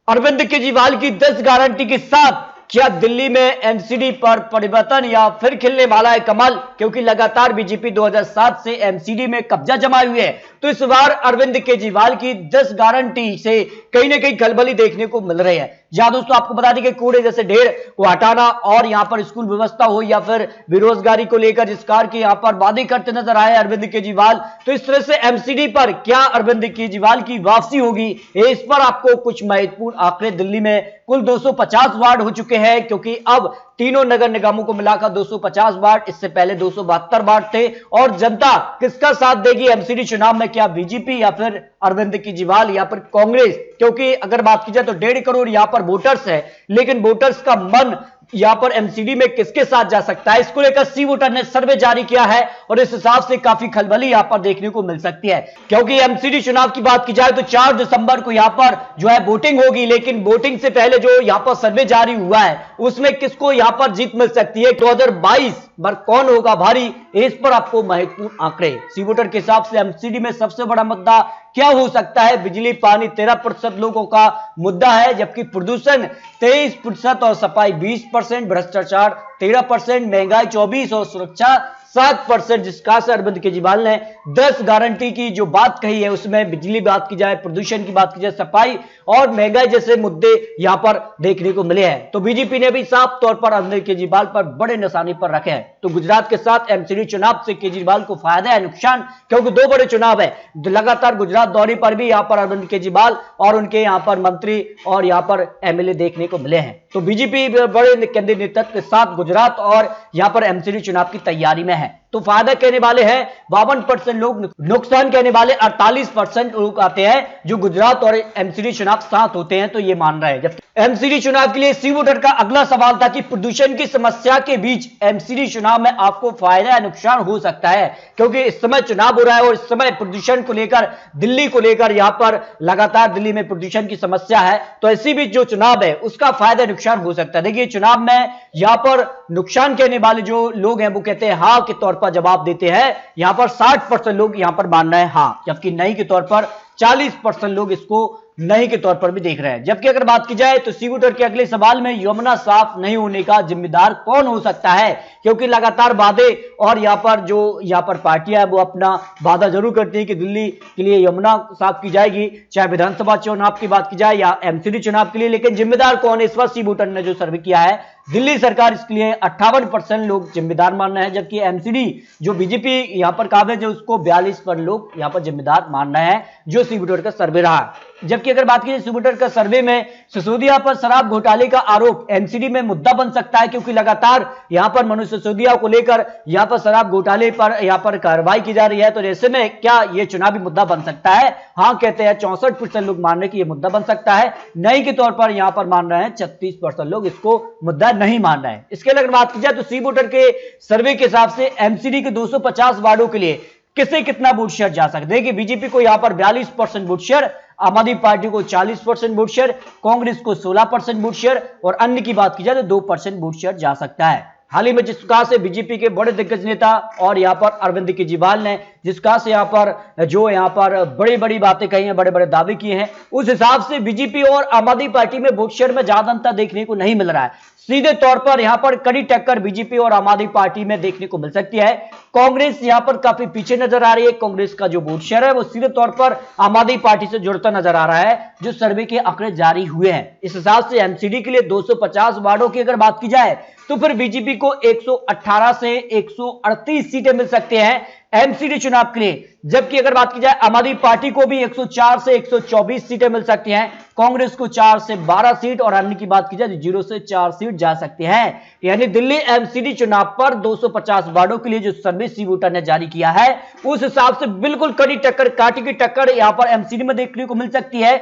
अरविंद केजरीवाल की 10 गारंटी के साथ क्या दिल्ली में एमसीडी पर परिवर्तन या फिर खिलने वाला है कमल? क्योंकि लगातार बीजेपी 2007 से एमसीडी में कब्जा जमाए हुए है, तो इस बार अरविंद केजरीवाल की 10 गारंटी से कहीं ना कहीं खलबली देखने को मिल रही है। जहां दोस्तों आपको बता दें कि कूड़े जैसे ढेर को हटाना और यहां पर स्कूल व्यवस्था हो या फिर बेरोजगारी को लेकर जिस कार के यहां पर वादे करते नजर आए अरविंद केजरीवाल, तो इस तरह से एमसीडी पर क्या अरविंद केजरीवाल की वापसी होगी, इस पर आपको कुछ महत्वपूर्ण आंकड़े। दिल्ली में कुल 250 वार्ड हो चुके हैं, क्योंकि अब तीनों नगर निगमों को मिलाकर 250 वार्ड, इससे पहले 272 वार्ड थे। और जनता किसका साथ देगी एमसीडी चुनाव में? क्या बीजेपी या फिर अरविंद केजरीवाल या फिर कांग्रेस? क्योंकि अगर बात की जाए तो 1.5 करोड़ यहां पर वोटर्स है, लेकिन वोटर्स का मन यहां पर एमसीडी में किसके साथ जा सकता है, इसको लेकर सी वोटर ने सर्वे जारी किया है और इस हिसाब से काफी खलबली यहां पर देखने को मिल सकती है। क्योंकि एमसीडी चुनाव की बात की जाए तो 4 दिसंबर को यहां पर जो है वोटिंग होगी, लेकिन वोटिंग से पहले जो यहां पर सर्वे जारी हुआ है उसमें किसको यहां पर जीत मिल सकती है, 2022 पर कौन होगा भारी, इस पर आपको महत्वपूर्ण आंकड़े। सी वोटर के हिसाब से एमसीडी में सबसे बड़ा मुद्दा क्या हो सकता है? बिजली पानी 13% लोगों का मुद्दा है, जबकि प्रदूषण 23% और सफाई 20%, भ्रष्टाचार 13%, महंगाई 24% और सुरक्षा 7%। जिसका से अरविंद केजरीवाल ने 10 गारंटी की जो बात कही है उसमें बिजली बात की जाए, प्रदूषण की बात की जाए, सफाई और महंगाई जैसे मुद्दे यहां पर देखने को मिले हैं। तो बीजेपी ने भी साफ तौर पर अरविंद केजरीवाल पर बड़े निशाने पर रखे हैं। तो गुजरात के साथ एमसीडी चुनाव से केजरीवाल को फायदा है नुकसान? क्योंकि 2 बड़े चुनाव है, लगातार गुजरात दौरे पर भी यहां पर अरविंद केजरीवाल और उनके यहां पर मंत्री और यहां पर एमएलए देखने को मिले हैं। तो बीजेपी बड़े केंद्रीय नेतृत्व के साथ गुजरात और यहां पर एमसीडी चुनाव की तैयारी में है। तो फायदा कहने वाले हैं 52% लोग, नुकसान कहने वाले 48% लोग आते हैं जो गुजरात और एमसीडी चुनाव साथ होते हैं, तो ये मान रहे हैं। जब एमसीडी चुनाव के लिए सी वोटर का अगला सवाल था कि प्रदूषण की समस्या के बीच एमसीडी चुनाव में आपको फायदा या नुकसान हो सकता है, क्योंकि इस समय चुनाव हो रहा है और इस समय प्रदूषण को लेकर, दिल्ली को लेकर यहां पर लगातार दिल्ली में प्रदूषण की समस्या है। तो ऐसी भी जो चुनाव है उसका फायदा नुकसान हो सकता है। देखिए चुनाव में यहां पर नुकसान कहने वाले जो लोग हैं वो कहते हैं हाँ के तौर पर जवाब देते हैं। यहां पर 60% लोग यहां पर मान रहे हैं हाँ, जबकि नहीं के तौर पर 40% लोग इसको नहीं के तौर पर भी देख रहे हैं। जबकि अगर बात की जाए तो सी वोटर के अगले सवाल में यमुना साफ नहीं होने का जिम्मेदार कौन हो सकता है, क्योंकि लगातार वादे और यहां पर जो यहां पर पार्टियां है वो अपना वादा जरूर करती है कि दिल्ली के लिए यमुना साफ की जाएगी, चाहे विधानसभा चुनाव की बात की जाए या एमसीडी चुनाव के लिए। लेकिन जिम्मेदार कौन है? इस बार सी वोटर ने जो सर्वे किया है दिल्ली सरकार, इसके लिए 58% लोग जिम्मेदार मान रहे हैं, जबकि एमसीडी जो बीजेपी यहां पर काबिज है उसको 42% लोग यहां पर जिम्मेदार मान रहे हैं, जो सी वोटर का सर्वे रहा। जबकि अगर बात की सी वोटर का सर्वे में सिसोदिया पर शराब घोटाले का आरोप एमसीडी में मुद्दा बन सकता है, क्योंकि लगातार यहां पर मनोज सिसोदिया को लेकर यहां पर शराब घोटाले पर यहां पर कार्रवाई की जा रही है। तो ऐसे में क्या यह चुनावी मुद्दा बन सकता है? हाँ कहते हैं 64% लोग मान रहे हैं कि यह मुद्दा बन सकता है, नहीं के तौर पर यहां पर मान रहे हैं 36% लोग इसको मुद्दा नहीं मान रहे हैं। इसके अगर बात की जाए तो सी वोटर के सर्वे के हिसाब से एमसीडी के 250 वार्डों के लिए किसे कितना वोट शेयर जा सकते हैं कि बीजेपी को यहां पर 42% वोट शेयर, आम आदमी पार्टी को 40% वोट शेयर, कांग्रेस को 16% वोट शेयर और अन्य की बात की जाए तो 2% वोट शेयर जा सकता है। हाल ही में जिस प्रकार से बीजेपी के बड़े दिग्गज नेता और यहां पर अरविंद केजरीवाल ने जिस प्रकार से यहां पर जो यहां पर बड़ी बड़ी बातें कही हैं, बड़े बड़े दावे किए हैं, उस हिसाब से बीजेपी और आम आदमी पार्टी में वोट शेयर में ज्यादा अंतर देखने को नहीं मिल रहा है। सीधे तौर पर यहां पर कड़ी टक्कर बीजेपी और आम आदमी पार्टी में देखने को मिल सकती है। कांग्रेस यहां पर काफी पीछे नजर आ रही है, कांग्रेस का जो वोट शेयर है वो सीधे तौर पर आम आदमी पार्टी से जुड़ता नजर आ रहा है, जो सर्वे के आंकड़े जारी हुए हैं। इस हिसाब से एमसीडी के लिए 250 वार्डों की अगर बात की जाए तो फिर बीजेपी को 118 से 138 सीटें मिल सकते हैं एमसीडी चुनाव के लिए, जबकि अगर बात की जाए आम आदमी पार्टी को भी 104 से 124 सीटें मिल सकती हैं, कांग्रेस को 4 से 12 सीट और अन्य की बात की जाए 0 से 4 सीट जा सकती हैं। यानी दिल्ली एमसीडी चुनाव पर 250 वार्डों के लिए जो सर्वे सी वोटर ने जारी किया है उस हिसाब से बिल्कुल कड़ी टक्कर, कांटे की टक्कर यहां पर एमसीडी में देखने को मिल सकती है।